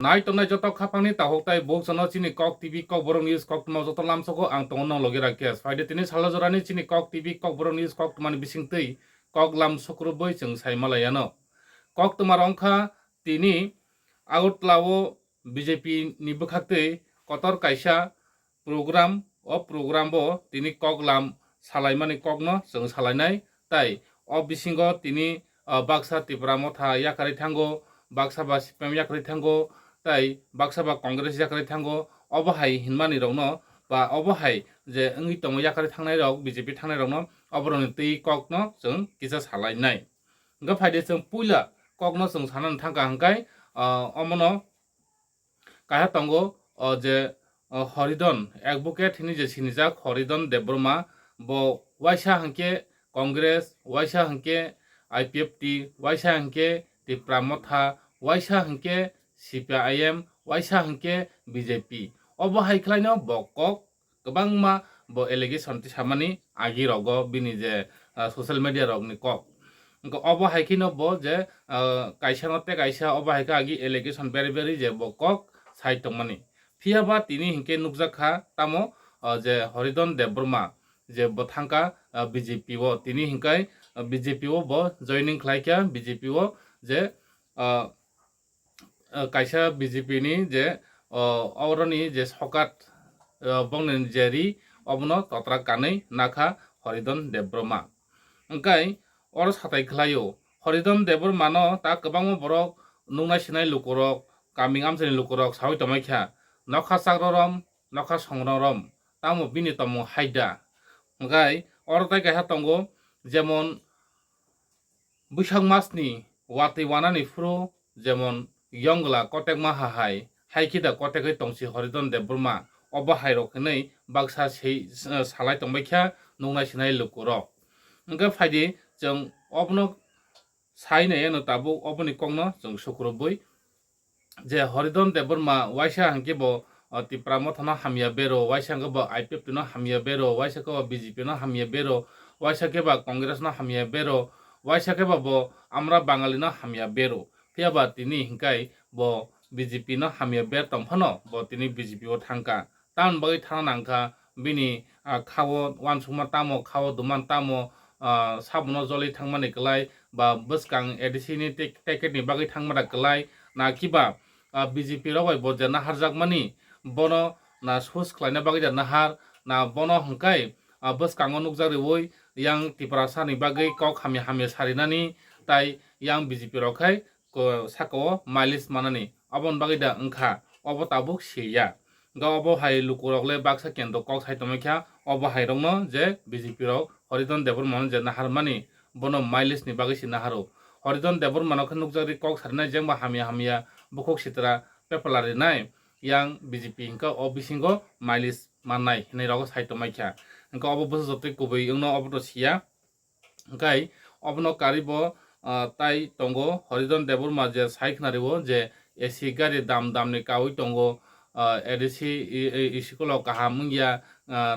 Nai to nai joto khapangni tahok tai bok sono Chinikok TV kok borong news kok tuma joto lamsoko ang tongo nang logi rakes. Faide tini sala jorani Chinikok TV kok borong news kok tumani bising tei kok lam sokro boy jeng sai malayano. Kok tumar ongkha tini agutlawo BJP ni bukhakte kotor kaisa program o program bo tini kok lam salaimani kok no jeng salainai tai o bisingo tini baksa Tripura motha yakari thango baksa ba CPM yakari thango tai baksa ba Congress yakari thango obahai hinmani rokno ba obahai je ongi tongo yakari thangnai rok BJP thangnai rokno oboroni tei kok no jeng kisa salainai ga phaide jeng puila kok no jeng sanan thangka hangkai omono kaha tongo je Horidon advocate hini je sinijak Horidon Debroma bo waisa hangke Congress waisa hangke IPFT waisa hangke Tripura motha waisa hangke CPIM waisa hangke BJP obo haikhlaino bo kok kwbangma bo allegation samani agi rogo bini je social media rogni kok obo haikino bo je kaisa note kaisa obo haika agi allegation beri je bo kok sai tongmani phiaba tini hingke nukjakha tamo je Horidon Debroma je bo thangka BJP o tini hingkai BJP o bo joining khlaikya BJP o je kaisa BJP ni je oroni je sokat bongni jeri obono totra kanai nakha Horidon Debroma engkai or satai khlaio Horidon Debroma no ta kwbangma borok nungnai sinai lukurok kaming amsani lukurok sawi tomaikha nokha sakrorom nokha songrorom tamo bini tomo haida engkai or tai kaisa tongo jemon Buishak masni watui wanani furu jemon yongla kotek maha hai haikida kotekai tongsi Horidon Debroma obo hairok hinui baksa sei salai tongbaikha nungnai sinai lukurok engka phaidi jeng obono sainai eno tabuk oboni kokno jeng sukrubui je Horidon Debroma waisa hangke bo Tripura motha no hamya bero waisa hangke bo IPFT no hamya bero waisa ke bo BJP no hamya bero waisa ke ba Congress no hamya bero waisa ke bo amra Bangali no hamya bero phiaba tini hingkai bo BJP no hamya ber tongphano bo tini BJP o thangka taon bagai thang nangkha bini khawo wansukma tamo khawo duman tamo sabuno joli thangmani klai ba bwskang ADC ni ticket ni bagai thangmana klai na kiba BJP rok bai bo je naharjakmani bono na sus khlaina bagai ja nahar na bono hangkai bwskango nukjak riwui yang Tripura sani bagai kok hamya hamya sarinani tai yang BJP rok khai sakao mileage manani abon bagai da engkha obo tabuk siya ga obo hai lukurok le baksa kendo kok sai tomaikha obo hai rokno je BJP rok Horidon Debroma je naharmani bono mileage ni bagai si naharo Horidon Debroma no nukjak ri kok sarinai jengba hamya hamya bukhok sitra pepalari nai yang BJP hingka o bisingo mileage mannai hinai rok sai tomaikha engka obo busa jotoi kubui engno obo to siya engkai obono karibo tai tongo Horidon Debroma je sai khnaribo je AC gari dam ni kawi tongo ADC iskolo kaham ya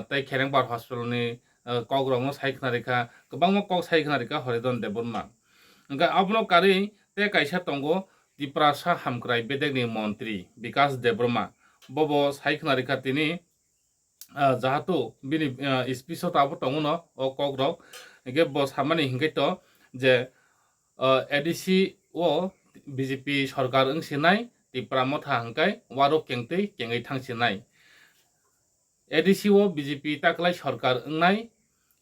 tai Kherengbar hospital ni kok rong sai khnarika kwbangma kok sai khnarika Horidon Debroma engka abono kari te kaisa tongo Tripura sa hamkrai bedegni mantri Bikas Debroma bobo sai khnarika tini jahatu bini speech tabo tongo no o kok rok ge bo samani hingkai to je ADC o BJP sarkar wngsinai Tripura motha hangkai warok kengtei kengai thangsinai ADC o BJP taklai sarkar wngnai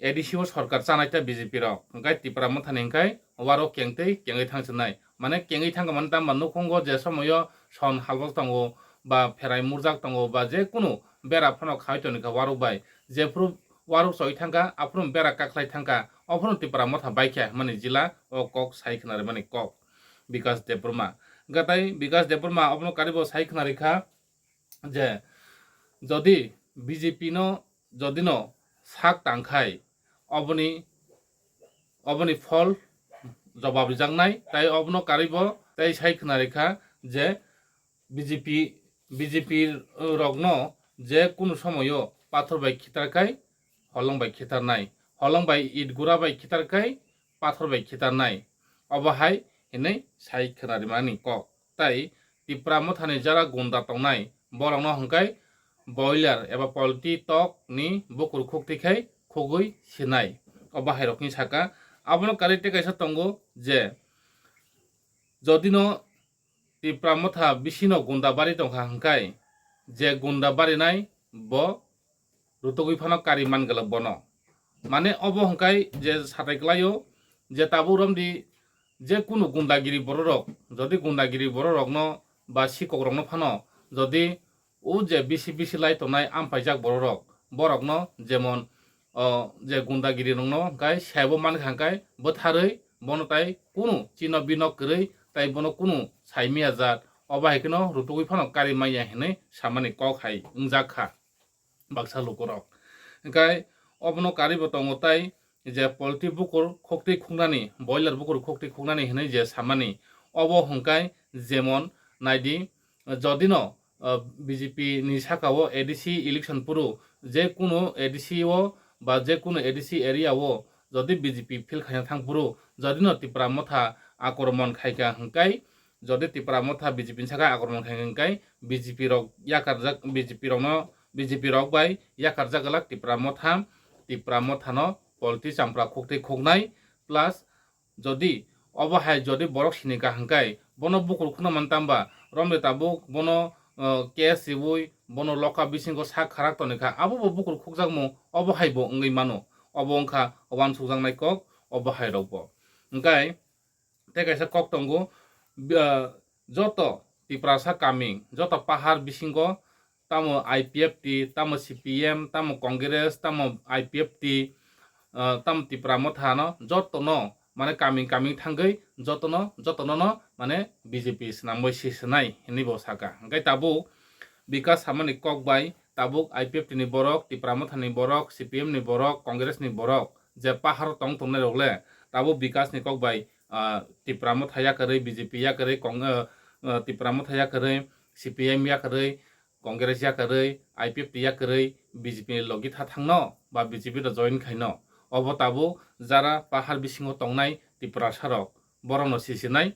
ADC o sarkar chanaita BJP rok hangkai Tripura motha hingkai warok kengtei kengai thangsinai mane kengai thangka mane tamba nukhungo je somoyo son halbak tongo ba pherai murjak tongo ba je kunu bera phano khai tonika warok bai jefru warok choi thangka afrum bera kaklai thangka ofrum Tripura motha baikha mani jila o kok sai khnare mani kok Bikas Debroma gatai Bikas Debroma obno karibo sai khnarikha je jodi BJP no jodi no sak tangkhai oboni fol jobab rijaknai tai obno karibo tai sai khnarikha je BJP rokno je kunu somoyo pathor bai khitarkai holong bai khitarnai holong bai it gura bai khitarkai pathor bai khitarnai obo hai hinai sai khnari mani kok tai tipra mothani jara gunda tongnai borokno hongkai boiler eba polti tok ni bukur khukti khai khugui sinai o bahairokni saka abono karite kaisa tongo je jodino tipra motha bisino gunda bari tongkha hongkai je gunda bari nai bo rutugui phano kari mangala bono মানে of হংকাই যে সাতাইক্লাইও যে তাবু রমদি যে কোনো গুন্ডাগিরি বড় rock যদি গুন্ডাগিরি বড় রকন বা শিকক রকন ফানো যদি ও যে বিসি বিসি লাই তোনাই আমপাইজাক বড় রক বরকন যেমন যে গুন্ডাগিরি রকন হংকাই সাইব মান হাংকাই বথারৈ বনতাই কোনো চিন বিন কरै তাই বন কোনো সাইমিয়া জাত অবাহিকন রুতুগুই ফানো কারি মাইয়া হেনে সামানি কক হাই উংজাখা বাক্সা লোকরক হংকাই অবনো কারিব তঙ্গতাই যে পোল্ট্রি বুকুর খক্তি খুঁনানি বয়লার বুকুর খক্তি খুঁনানি হেনে যে সামানি অব হংকাই যেমন নাইদি যদিন বিজেপি নি সাকাও এডিসি ইলেকশন পুরো যে কোনো এডিসি ও বা যে কোনো এডিসি এরিয়া ও যদি বিজেপি ফিল খাইনা থাং পুরো যদিন টিপ্রা মথা আক্রমণ খাইকা হংকাই যদি টিপ্রা মথা বিজেপি সাকা আক্রমণ খাই হংকাই বিজেপি রক ইয়াকারজাক বিজেপি রক বাই ইয়াকারজাগলাক Tipra Motha tipra mothano polti champra khokti khognai plus jodi obahai jodi borok sinika hangkai bono bukur khuna mantamba romle tabuk bono kes sibui bono loka bisingo sak kharak tonika abo bukur khokjakmo obahai bo ngai mano obongkha oban sujangnai kok obahai rokbo hangkai tekaisa kok tongo joto tipra sa coming joto pahar bisingo tamo IPF ti tamo CPM tamo Congress tamo IPF ti tam tipra mothano jotono মানে coming থাঙ্গৈ যতন no মানে BJP নামবই সিসনাই হেনি বসাকা গাই তাবু বিকাশ সামানি কক বাই তাবুক IPF ni borok tipra mothani borok CPM ni borok Congress ni borok je pahar tong tongne rogle tabu Bikash ni kok bai tipra mothaya kare BJP ya kare tipra mothaya kare CPM ya kare Congress ya kare IPF ya kare BJP logi tha thangno ba BJP ro join khaino obo tabu jara pahar bisingo tongnai tipra sarok borono sisinai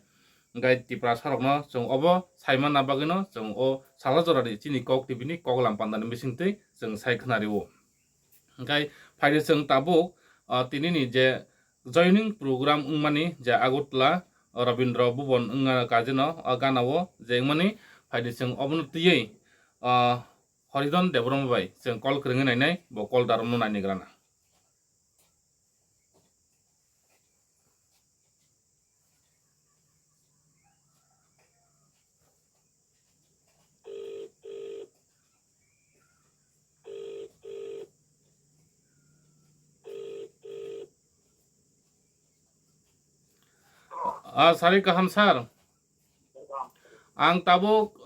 gai tipra sarok no jong obo saima na bagino jong o sala jorani Chinikok tibini koglam pandani bisingtei jong sai khnari o gai phaide jong tabu tinini je joining program ungmani je agutla Rabindra Bhuban unga kajino ganao jengmani phaide jong obno tiyei Horidon Debroma bai jeng kol krengi nainai bo kol daramno naini grana sari kaham sar ang tabuk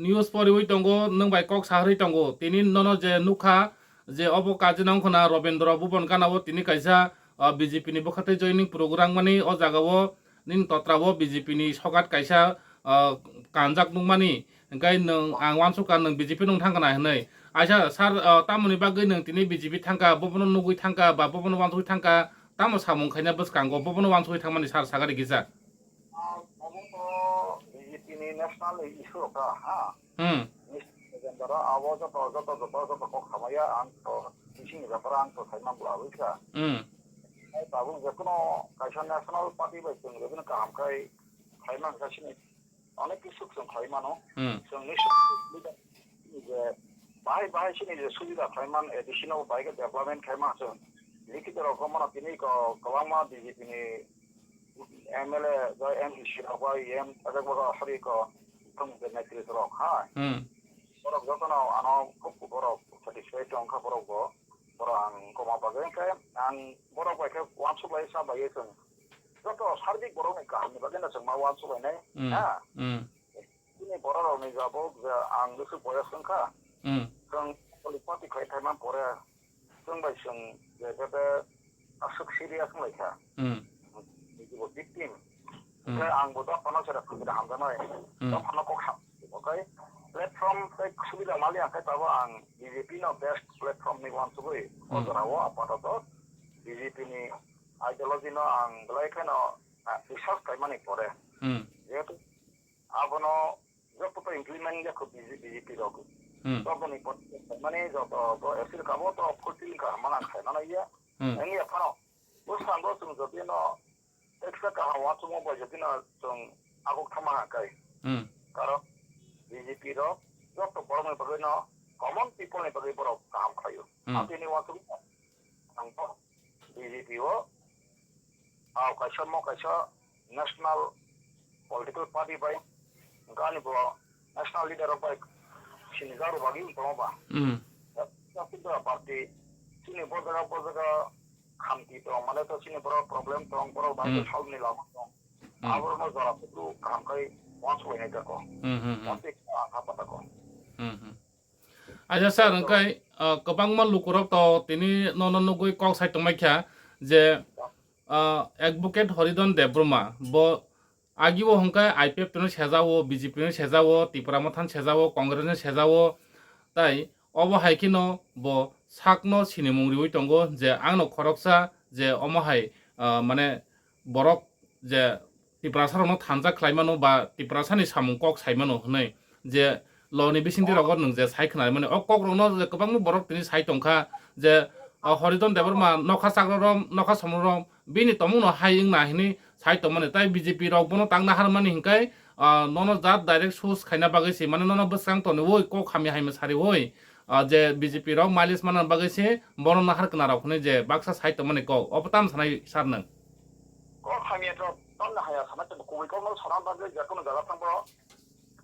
news poriwi tongo nang bai kok sahri tongo tini nono je nukha je obo kajinang khona Rabindra Bhuban kanao tini kaisa BJP ni bokhate joining program mani o jagao nin totrawo BJP ni sogat kaisa kanjak nungmani gai nang ang wansuka nang BJP nung thangkana hnai aisa sar tamoni bagai nang tini BJP thangka bobono nugui thangka ba bobono wansui thangka tamo samung khaina boskango bobono wansui thangmani sar sagari gisa national issue ka ha jendara awaza to ko khamaya ang to ising japara ang to saima bulawi ka ai tabu jekono kaisa national party bai jeng lebina kam kai saima kasini অনেক কিছু খাইমানো जोंनि যে बाहाय सिनि जे सुबिदा खाइमान additional bike development खाइमा जों लिखित रकमना तिनि गोबांमा बिजेपिनि एमएलए जय एमपी रावबाय एम अजगबगा हरिको थं नेतृत्व रक हा बरक जतन आनो खुब बरक सेटिस्फाइड अंका बरकबो बरक आं कमा बागै खाय आं बरक बायखे वानसुबाय साबाय जों जत सार्बिक बरकनि काहानि बागैना जों मा वानसुबायनाय हा तिनि बरकनि जाबो आं गोसो बयसंखा जों पलिटिक्स खायथायमान परे जों बायसों जेबे असुख सिरियास लायखा जिबो victim ओमफ्राय आंबो दा फना सेरा फुजिदा हामजानाय दा फना को ओके प्लेटफर्म पे सुबिदा मालि आखाय ताबो आं बीजेपी नो बेस्ट प्लेटफर्म नि वान सुबै अजराव आपातत बीजेपी नि आइडियोलॉजी नो आं गलायखानो रिसर्च खायमानि परे जेहेतु आबनो implement ya ko BJP ro ko to ko ni pot mane jo to esil ka bo to fulfill ka mana khai na ya ani ya phano bo san do sung jo no extra ka wa chu mo bo jo na sung agok thama kai karo BJP ro jo to bor me bagoi no common people ne bagoi bor kaam khayo apni wa tu ang to BJP wo kaisa mo kaisa national political party by gani bo national leader of by Chinikok bagi bo ba tapi to party sini bo daga khamti to mane to sini bro problem to bro ba to solve ni la to abor mo jara tu kam kai once we ne ko once apa ta ko aja sir angkai kabang man lukurok to tini nonogoi kok sai tongmaikha je advocate Horidon Debroma bo agibo hongkai IPF no sejawo BJP no sejawo Tripura mathan sejawo Congress no sejawo tai obo haikino bo sakno sinimungriwi tongo je angno khoroksa je omo hai mane borok je Tripura sarno thanja khlaimano ba Tripura sani samung kok saimano hnai je loni bisingti rogot nung je sai khna mane ok kok rongno je kabang borok tini sai tongkha je Horidon Debroma nokha sakrom nokha samrom bini tomuno haing na hini sai tomane tai BJP rok bono tangna harmani hingkai nono jat direct source khaina bagisi mane nono bsang to woi ko khami haime sari woi je BJP rok malis manan bagisi bono na har kana rok ne je baksa sai tomane ko optam sanai sarnang ko khami to ton na haya sama to ko ko no saran ba je jakono daga tang bo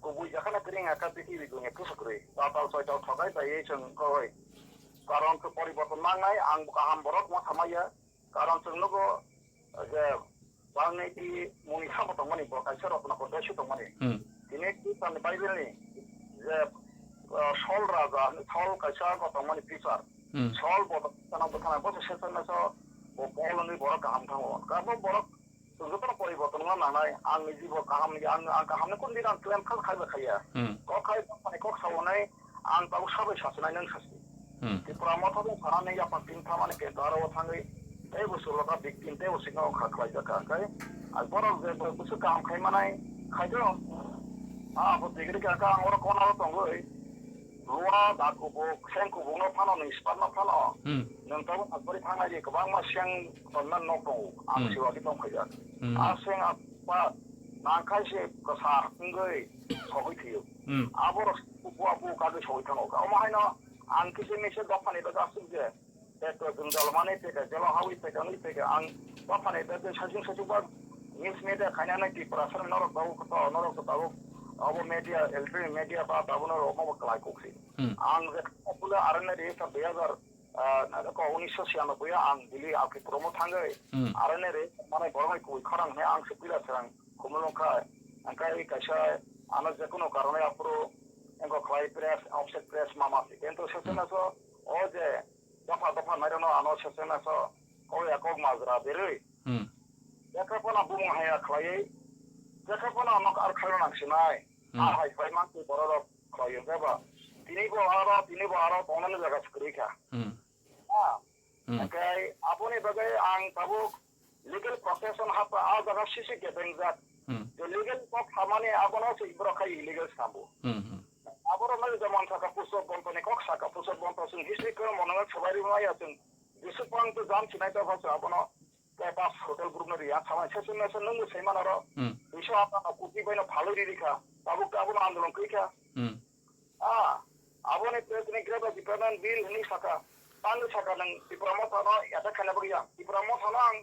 ko bui jakana kring aka piti bi dunia kusukre ta ta soi ta thagai ta ye chang ko hoi karon ko poriborton mangai ang kaham borok mo thamaya karon sungnogo je bangai ti muni khamo tongmani bo kaisar apna ko deshu tongmani tine ki tan bible ni je sol raja sol kaisar ko tongmani pisar sol bo tan bo kana bo sesan na so bo poloni borok kaham thango ka bo borok sungnogo poriborton ma nanai ang ni bo kaham ni ang kaham ni kun diran claim khal khai ba khaya ko khai মানে ko khawonai ang ta sabai sasunai nang sasi Tripura matharu sarane ya patin thamane ke daro thangai ei busu loka victim te usinga khaklai jaka kai alboro je busu kam khai manai khaijo bo digri ka ka angora kona tongoi ruwa da ko bo seng ko no phano ni span no phano nang tabu akbari thangai je kabang ma seng tonnan no ko ang siwa ki tong khaja a seng apa na khai se ka sa ngoi sogoi thiyo aboro bu abu ka ge sogoi thano ka ma haina ang kisi mese dapane da asuk je to gunjal mane te ka jalo hawi te ka ni te ka ang dapane da sajing sajuba news media khana na ki prasar norok babu ko babu abo media electronic media ba babu no mo klai ko si ang je pula arane re sa 2000 na ko 1996 ang dili aki promo thangai arane re mane bormai ko kharang he ang sepila sarang kumulong kha angkai kaisa ana je kono karone apro engko klai press offset press mama si kento sesena so oje dafa mari no ano sesena so ko ya ko mazra bere jaka pona bung haya klai jaka pona no ar khalo nak sinai hai pai mak ti bororo klai ba tini bo aro tonan jaga skri kha okay apone bagai ang tabu legal profession hapa a jaga sisi ke bengzat the legal pop hamane abono se ibro khai illegal sambo aboro na zaman saka puso company kok saka puso bonto sing history ko monanga sabari maya sing disupang to jam chinai ta phasa abono ke pas hotel group na riya sama sesun na nung seman aro bisho apa kuti baina phalo ri rikha tabu ka abono andolon kika abone president greba dipanan bill ni saka pan saka nang dipromo thana yata khana bagya dipromo thana ang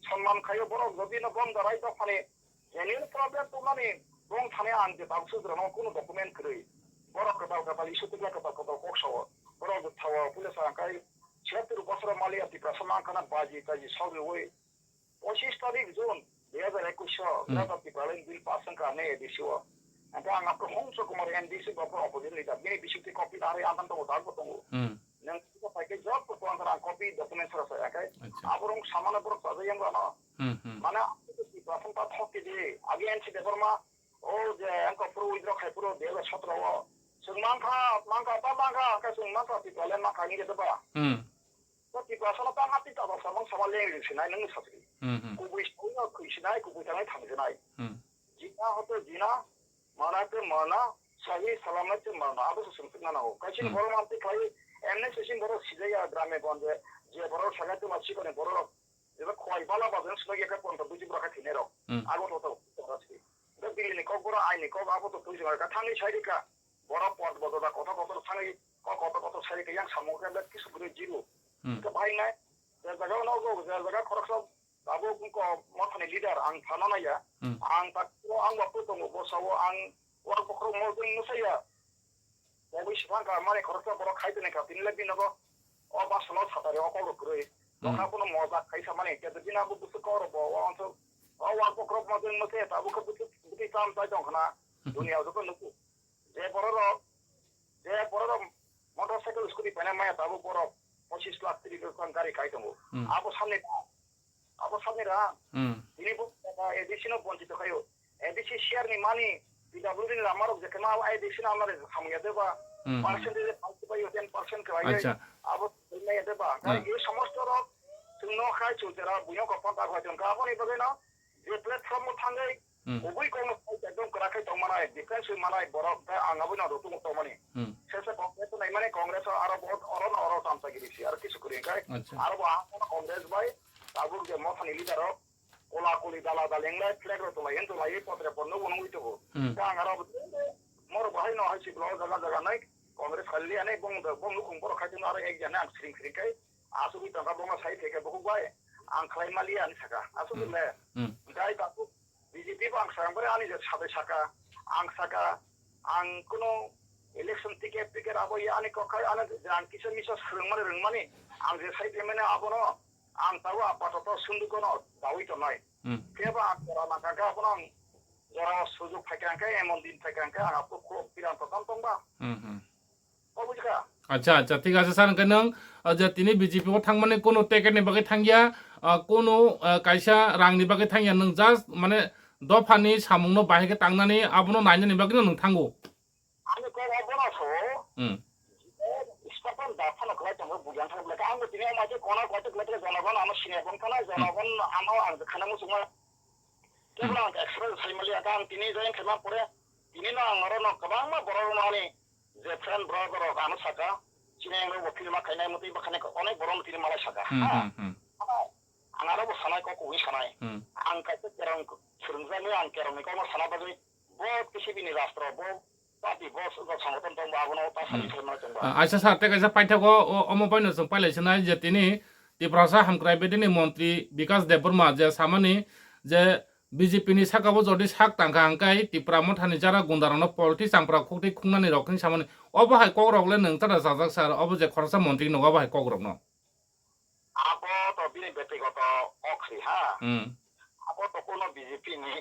সম্মান খাইও বড় যদি না বন্ধ রাই তো মানে genuine problem তো মানে বং থানে আন যে বাক্স দ্রম কোনো ডকুমেন্ট করে বড় কথা ইস্যু থেকে কথা ককসাও বড় থাওয়া পুলিশ আকাই 76 বছর মালিয়া টিপ্রাসমা খানা বাজি কাজি সবে ওই 25 তারিখ জুন 2021 গ্রাফ টিপ্রালেন বিল পাসন কানে এডিসিও এটা আঙ্গা হংস কুমার এনডিসি বাপ অপোজিট লিডার বিনি বিশুতি কপি আরে আনন্দ দাগ তো nang ko pakai job ko antara copy document sara saya kai aborong samana borok sajayang bana mana ki pratham ta thokki je again si deforma o je anko pro withdraw khai pro 2017 sungman kha ka sungman kha ti tolen ma khangi de ba to ti prasana ta mati ta samang samal le sinai nang satri ko bui ko sinai ko butangai thang sinai jina hoto jina mana ke mana Sahi salamat mana abu sumsum na ho. Kachin boro mamti khai emne sesin boro sidaya grame bonje je boro sagatu machi kone boro eba khoi bala bazen slogi ka pon buji braka thinero. Ago to raski. Da bilini kok boro aini kok abu to buji ka thani saidi ka boro pot bodo da kota thani kota saidi ka yang samu ka da kisu gure jiru. Ka bhai na da jaga no go da jaga khorok abu ko mothani leader ang thana na ya ang tak ang wapu to mo sawo ang war pokro mo dun musaya obi shifan ka mane khorsa boro khaite ne ka tinle bin go o ba solo satare o ko gure o ka kono mo ba khaisa mane ke din abu busu ko ro bo o so o war pokro mo dun musaya ta abu ka busu buti sam ta jong khana dunia do ko nuku je boro motorcycle scooty pene maya ta abu boro 25 lakh 30 lakh gari khaite mo abu samne ra ini bu edisino bonjito khayo edisi share ni mani PWD ni amaro je kema ai edisi na amare samya deba percentage 5% ka ai abo ne deba kai এই সমস্ত র তুমি খাই চলতেরা বুঝো কপন তা হয় কা বনি বগে না যে প্ল্যাটফর্ম থাঙ্গাই ওই কোন একদম করাখাই তো মানে ডিফেন্স মানে বড় আঙ্গাবো না রতু মত মানে শেষে কংগ্রেস নাই মানে কংগ্রেস আরো বহুত অরণ তামতা গিরিছি আর কিছু করি গায় আর কংগ্রেস ভাই তাবুর যে মথানি লিডার কোলা কোলি দালা দালেংলা ফ্লেগ্র তো লাইন তো লাই পত্রে পন্ন বনইতো তা আঙ্গারা মোর ভাই ন হাইছি ব্লগ জায়গা নাই কংগ্রেস খালি আনে বং লুকুম বড় খাইতো আর এক জানা আং সিরিং খাই আসুবি টাকা বঙ্গা সাই থেকে বহু ভাই আং খাই মালিয়া আনি সাকা আসুবি লে গাই তাকু বিজেপি বাং সাংবরে আনি যে সাবে সাকা আং কোনো ইলেকশন টিকেট আবো আনি কখাই আনে জান কিছু মিছ স্রংমানে রংমানি আং যে সাই পেমেনে আবো ন আং তাও আপাতত সুন্দু কোনো দাউই তো নাই কেবা করা না কাকা আপন যারা সুযোগ থাকে আঙ্কে এমন দিন থাকে আঙ্কে আপু খুব পিরান তো তংবা ও বুঝকা আচ্ছা ঠিক আছে স্যার নং যে তিনি বিজেপি ও থাংমানে কোনো টিকেটনি বাকি থাঙ্গিয়া কোনো কাইসা রাংনি বাকি থাঙ্গিয়া নং জাস্ট মানে দফানি সামুংনো বাহিকে তাंगनानै আবনো নাইনানি বাকি নং থাঙ্গো আমি কো অবনাসো স্থাপন দাফানো কলাই তো বুঝান থাকলে আঙ্গো তিনি মাঝে কোনা কত কলে জনগণ আমার সিনেবন খানা জনগণ আমার আং খানা মুসুমা কেবল এক্সপ্রেস সাইমালি আকাং তিনি জয়েন খেমা পরে তিনি না আঙ্গর ন কবাং মা বড় মানে যে ফ্রেন্ড ব্রগার গানো সাকা চিনে আঙ্গো বকিল মা খাইনাই মতি বাখানে অনেক বড় তিনি মালাই সাকা আঙ্গারো সানাই কো কুই সানাই আং কাইতে কেরং সুরংজানি আং কেরং কো মা সানা বাজে বহুত কিছু বিনি রাষ্ট্র বহুত পার্টি বস সংগঠন তো বাবনো তা সানি ফেরমা চংবা আচ্ছা স্যার তেকাইসা পাইথাকো অমো পাইনো সং পাইলাইছনাই যে তিনি ত্রিপুরা হামক্রাই বেদিনি মন্ত্রী বিকাশ দেববর্মা যে সামানি যে BJP ni sakabo jodi sak tangka angkai tipra mothani jara gundarano politics angpra khokti khungnani rokni samani obo hai kogrokle nang tara sajak sar obo je khorsa montri no obo hai kogrok no abo to bini ব্যক্তিগত oxy হ্যাঁ abo to kono BJP ni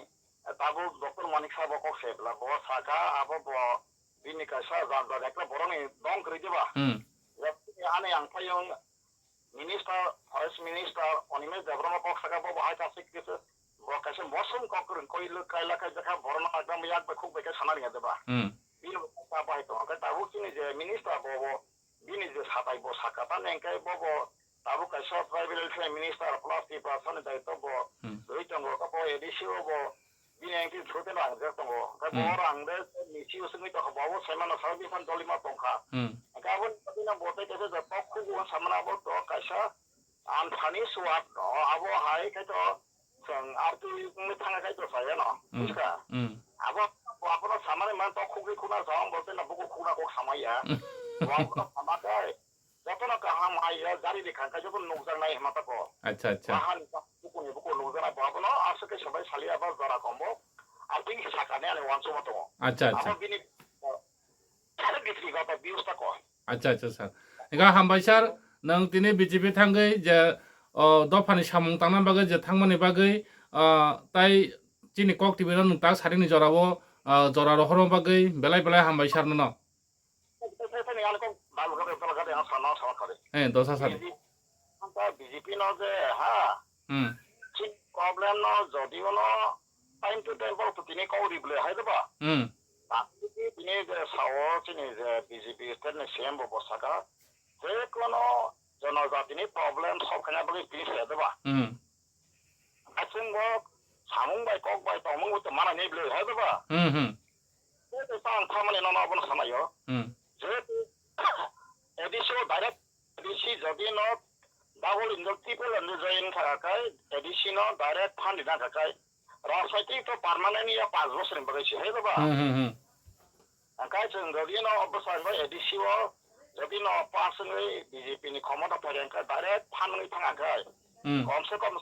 tabu dr manik sahab ko sebla bo saka abo bo bini kaisa janda ekla boroni dong kri diba ane ang payong minister forest minister onime devrama ko saka bo hai ta sikise কাছে মৌসুম ককরন কইল কাইলা কাই দেখা বরনা একদম ইয়াক বে খুব বেকে সানারি দেবা বিল তা পাই তো কা তাবু কিনি যে মিনিস্টার ববো বিনি যে সাতাই বো সাকাতা নেংকাই ববো তাবু কাছে ট্রাইবেল ফে মিনিস্টার প্লাস টি পারসন দায়িত্ব বো দুইটঙ্গ কপো এডিসিও বো বিনি এংকি ছোটে না যেতঙ্গ কা বড় আংদে নিচি উসমি তো ববো সেমানা সার্ভিসান দলিমা তংখা গাবন পদিনা বতে কেছে যে পক্ষু সামনা বো তো কাইসা আনফানি সুয়াত আবো হাই কাইতো আর তুই থাকা খাইতো চাই না বুঝকা আবার আপনার সামানে মান তো খুবই খুনা যাওয়া বলতে না বুকু খুনা কক সামাইয়া আমাকে যত না কাহা মাইয়া জারি দেখা কাজ যখন নকজার নাই হেমাতা কো আচ্ছা বাহান বুকু নকজার বাবনো আসকে সবাই সালি আবার জরা কমবো আর তুই সাকানে আলে ওয়ানসো মতো আচ্ছা বিনি তাহলে ব্যক্তিগত বিউস্তা কো আচ্ছা স্যার এগা হামবাই স্যার নং তিনি বিজেপি থাঙ্গৈ যে দফানি সামুং তাंगना बागै जे थांमानि बागै ताइ चिनिकक टिबिनो नोंता सारिनि जराबो जरा रहर बागै बेलाय हामबाय सारनो न दसा सार বিজেপি ন যে হ্যাঁ ঠিক প্রবলেম ন যদিও ন টাইম টু টাইম বলতো তিনি কৌরি বলে হয় দেবা তিনি যে সাও চিনি যে বিজেপি স্টেট সিএম বসাকা যে কোনো জনজাতিনি প্রবলেম সবখানে বলে পিস হয়ে দেবা আছেন গো সামুং বাই কক বাই তমুং তো মানা নেই বলে হয়ে দেবা ang খামানি না বন খানায়ো যেহেতু এডিসিও ডাইরেক্ট এডিসি যদি ন ডাবল ইনজল ট্রিপল ইনজল জয়েন থাকায় এডিসিনো ডাইরেক্ট ফান্ড না থাকায় রাজনৈতিক তো পার্মানেন্ট ইয়া 5 বছর বাগাইছে হেলবা ওंखाय जों যদি ন অবস্থায় এডিসিও যদি ন পাস নই বিজেপি नि ক্ষমতা পারেনকা ডাইরেক্ট ফান্ড থাকায় কমসে কম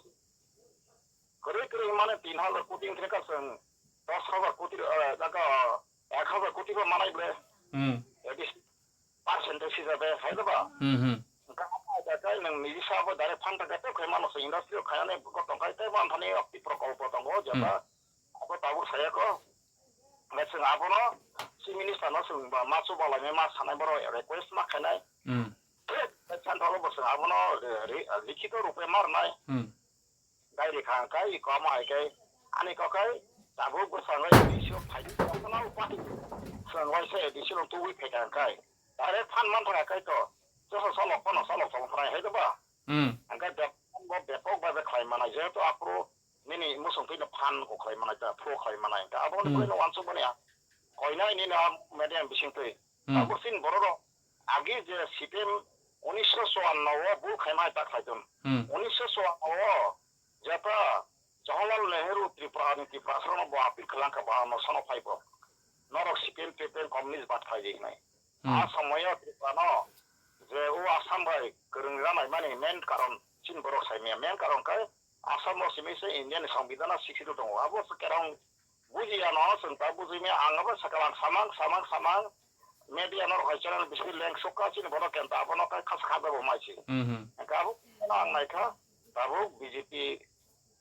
করে মানে 3000 কোটি থেকে 10,000 কোটি টাকা 1,000 কোটি করে মানাইবে এডিসি পার্সেন্টেজ হিসাবে হেলবা Kaya nang nisa ba dari panta kata kaya mana se industri kaya ne kotong kaya teh man thani aktif prokolpo tonggo jaba apa tahu saya ko meseng apa no si minister no sung ba masu bala me mas sanai boro request ma kana chan tholo bo sung apa no likhito rupe mar nai dai re khang kai ko ma ai kai ani ko kai tabu bo sangai disio phai ko na upati sung wai se disio tu wi phe kan kai dare phan man thara kai to 就是说老不能说老总出来黑的吧？俺个别我别包别开嘛那些都阿不你你没送给那盘我开嘛那个铺开嘛那个阿不你不能玩什么呀？开那你那没点不行对，阿不信不咯？阿个这西边1994不开嘛大开的，1994这个जवाहरलाल नेहरू त्रिपुरा सर बो appeal खलां का बा न सनो फाइबो नरक CPM TPM communist बात खाइ देख नै आ समय त्रिपुरा न যে ও আসাম ভাই গোरों जानाय माने मेन कारण चिन बर' साइमिया मेन कारण काय आसामाव सिमिसे इन्डियान संविधाना सिखिदो दङ आबो केरां बुजिया न संता बुजिमे आंगाबो सकालां सामां media nor hai channel bismi leng sokka chin बर' केनता आबो काय खास खाबो माइसि काबो आं नायखा दाबो बीजेपी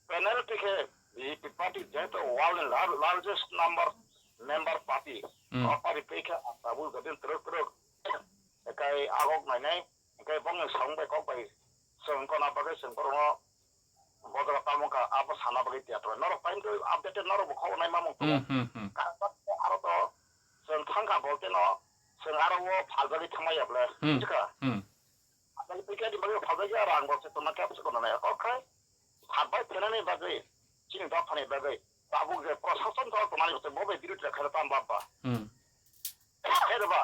पैनल टिके बीजेपी पार्टी जेतो world largest number member party party Pekha दाबो गदिन truck kai agok nai nai kai bong song bai kok bai song kona bagai song boro bodra tamuka apa sana bagai teatro nor pain to update nor bo kho nai mamong to ka aro to song thangka bolte no song aro wo phajari thamai able jika apani pika di bagai phajari rang bo se to na kap se kona nai okay habai tenani bagai chini da phane bagai babu ge prosasan to to mani to bobe dirut khara tam baba Hedaba,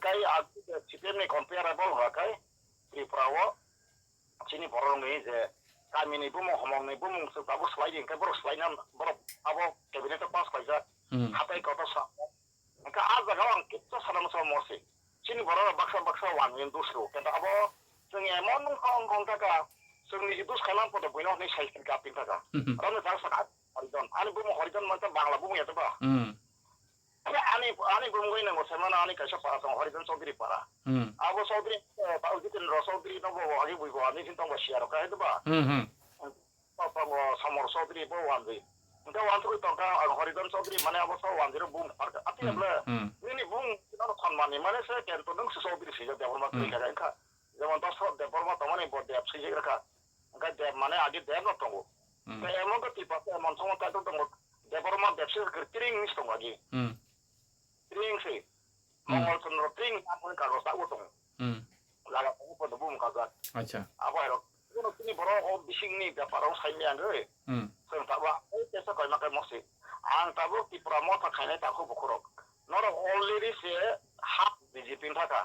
kai aku CPM ni comparable kai Tripurawo sini borong ni je kami ni bumong homong ni bumong setabu sliding kai borok sliding borok abo kabinet pas kaisa hapai kota sa ka aza gawang kita salam sama mosi sini borok baksa wan yin dusru kata abo sing emon kong kong taka sing ni dus kanan pada buino ni sai ka pinta ka ram sa sa horizon ani bumong horizon mata bangla bumong ya ba ani bumgoy nang semana ani kaisa para song horizon sodri para abo sodri tau jitin ro sodri no bo agi buigo ani sin tong basiaro ka itu ba papa mo samor sodri bo wandi nda wantu to ka horizon sodri mane abo so wandiro bum parka ati ble ni bum no kon mani mane se ken to nang sodri se de forma ka ka যেমন তো সব de forma to mane bo de apsi ka ka de mane agi de no to ka emon ko tipa emon so ka to de forma de apsi ka tiring ni to agi Tring sih, mongol senro tring, apa yang kalau tak utang, laga aku pada bum kagak. Acha. Apa ya? Ini sini baru bising ni, biar orang saya ni angge. Sen tak bah, biasa kau makan mosi. Ang tabu di promo tak kena tak aku bukurok. Nor already sih hak BJP thaka.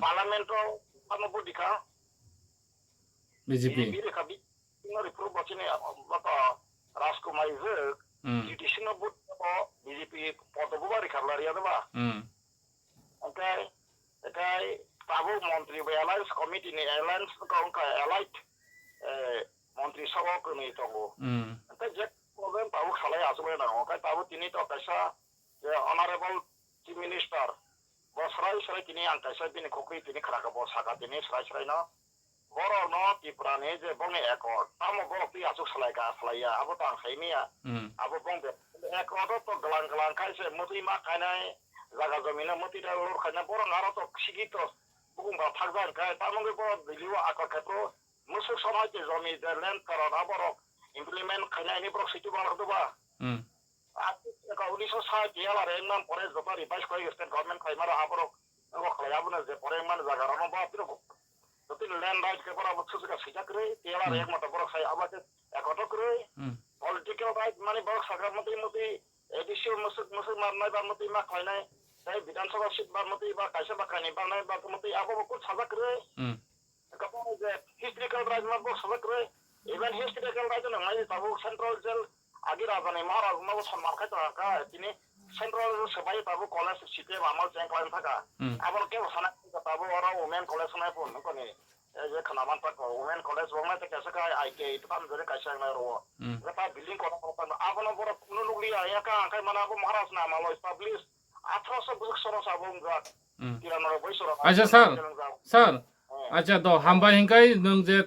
Parlamento anu budika. BJP. BJP kabi. Nor improve macam ni, apa Raskumar itu, judicial bud BJP পদবুবারি খাবলারি আদবা ওকাই তাবু মন্ত্রী alliance committee নি alliance কংকা elite মন্ত্রী সভা কমি তঙ্গো ওকাই যে problem তাবু খালাই আসবে না ওকাই তাবু তিনি তো কাইসা যে অনারেবল চিফ মিনিস্টার বসরাই সরাই তিনি আং কাইসা তিনি খোকরি তিনি খারাকা বসাকা তিনি সরাই না বড় ন ত্রিপুরানি যে বনে একর তামো বড় পি আসুক সালাইয়া আবো তাং সাইমিয়া আবো বংবে একর তো গলাং খাইছে মতি মা খাইনাই জায়গা জমিনে মতিটা ওর খাইনা বড় নারা তো শিক্ষিত বুকুমবা থাকবার খায় তামঙ্গে বড় দিলিও আকর ক্ষেত্র মুসুক সমাজে জমি যে ল্যান্ড কারণ বড় ইমপ্লিমেন্ট খাইনাইনি বড় সিটি বানাদবা আজকে 1960 ইয়ালার একদম পরে যত রিভাইজ করে স্টেট গভর্নমেন্ট খাইমার আবরক ও খাইয়াবনা যে পরে মানে জায়গা রানো বা পিরো Tapi land right ke para buksu suka sejak kere, tiada rek mata borok saya abad ekotok kere, political right mana borok sakar mati एडिसियल मुसुक मारनाय बा मति मा खायनाय जाय विधानसभा सीट बा मति बा कायसा बा खायनाय बानाय बा मति आबो को साजाक्रे कपो जे हिस्ट्रिकल राइट मा बो साजाक्रे इवन हिस्ट्रिकल राइट न माइ ताबो सेंट्रल जेल आगे राजाने महाराज मा बो सनमान खाय का तिने सेंट्रल सबाय ताबो कॉलेज सीटे मामा जेंक्लाइन थाका आबो के साना ताबो अरा वुमेन कॉलेज नाय फोन नकने जे खनामान पाक वुमेन कॉलेज वंगना ते कैसा का आईके इतकाम जरे कैसा ना रो रता बिल्डिंग को आबो न बरो कुनो लुगली आया का आंखाय माना आबो महाराज ना मालो एस्टैब्लिश 1800 बुक सरो साबो जा किरानो बैसरो अच्छा सर अच्छा द हामबाय हिंकाय नों जे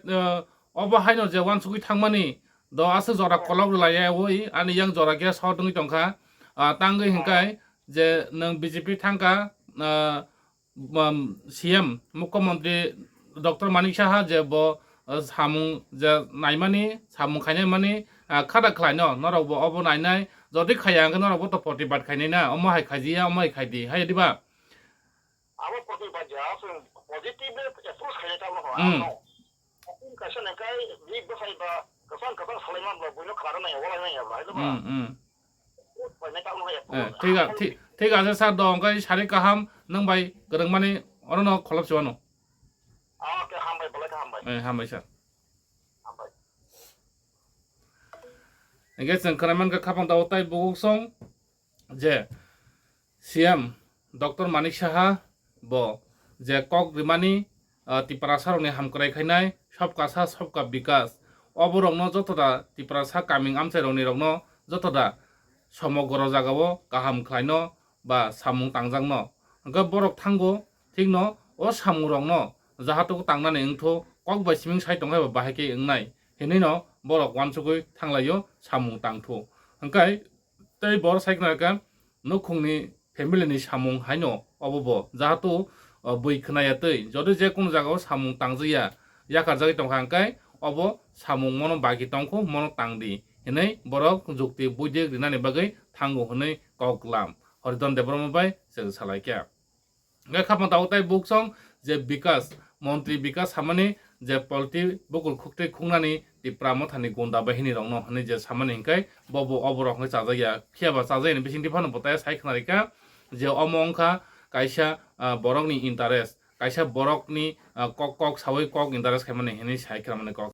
अबो हायनो जे वान सुगि थांमानि द आसो जरा कलक लाया ओइ आनि yang जरा के साव दंगि तंखा तांगै हिंकाय जे नों बीजेपी थांका सीएम मुख्यमंत्री डॉक्टर मानिक साहा जे बो सामुं जे नायमानि सामुं खायनाय मानि खादा खलायनो नरावबो अबो नायनाय जदि खायांगन नरावबो तो प्रतिबाद खायनाय ना अमा हाय खाजिया अमा हाय खायदि हाय दिबा आबो प्रतिबाद जा पॉजिटिव अप्रोच खायनाय ताबो हो कैसा ने काय बिग बसाइबा कसान सलायमान बा बयनो खारनाय अलायनाय बा हायबा ठीक আছে স্যার দ ओंखाय सारे गाहाम नों बाय गोरों माने अरनो खलबसिवानो ओके हामबाय बलाय हामबाय हामबाय सार हामबाय एगे जों खोनामान का खापां दावताय बुगसं जे सीएम डॉक्टर मानिक साहा ब जे कक रिमानी तिपरासारनि हामकराय खायनाय सबका सा सबका विकास अबरंनो जतदा तिपरासा कामिं आमसायरनि रंनो जतदा समग्र जागावो गाहाम खायनो बा सामुं तांजांनो ग बरक थांगो ठीक न ओ सामुं रंनो जाहातो तांनानै ओंथो कक बासिमिं साइ दंहाय बाहायके ओंनाय हेनै न बरक वानसुगै थांलायो सामुं तांथो ओंखाय तै बर साइकनाका नखुंनि फेमिलिनि सामुं हायनो अबबो जाहातो बैखनाया तै जदि जे कोन जागाव सामुं तांजिया याकार जागै दंखा ओंखाय अबो सामुं मनो बागि तंखो मनो तांदि हेनै बरक जुक्ति बुइदे रिनानि बागै थांगो हनै ककलाम हरिदन देब्रम बाय जों सालायक्या गे खापां दावताय बुकसं जे विकास मंत्री विकास सामानि जे पलटी बकुल खुक्ते खुंनानि तिप्रा मथानि गोंदा बाहिनी रंनो हनै जे सामानि हिंकाय बबो अबरक नै चाजाया खियाबा चाजायनि बिसिंति फानो बताय साइखनारिका जे अमंखा कायसा बरकनि इंटरेस्ट कायसा बरकनि कक कक सावै कक इंटरेस्ट खायमानि हेनै साइखरा माने कक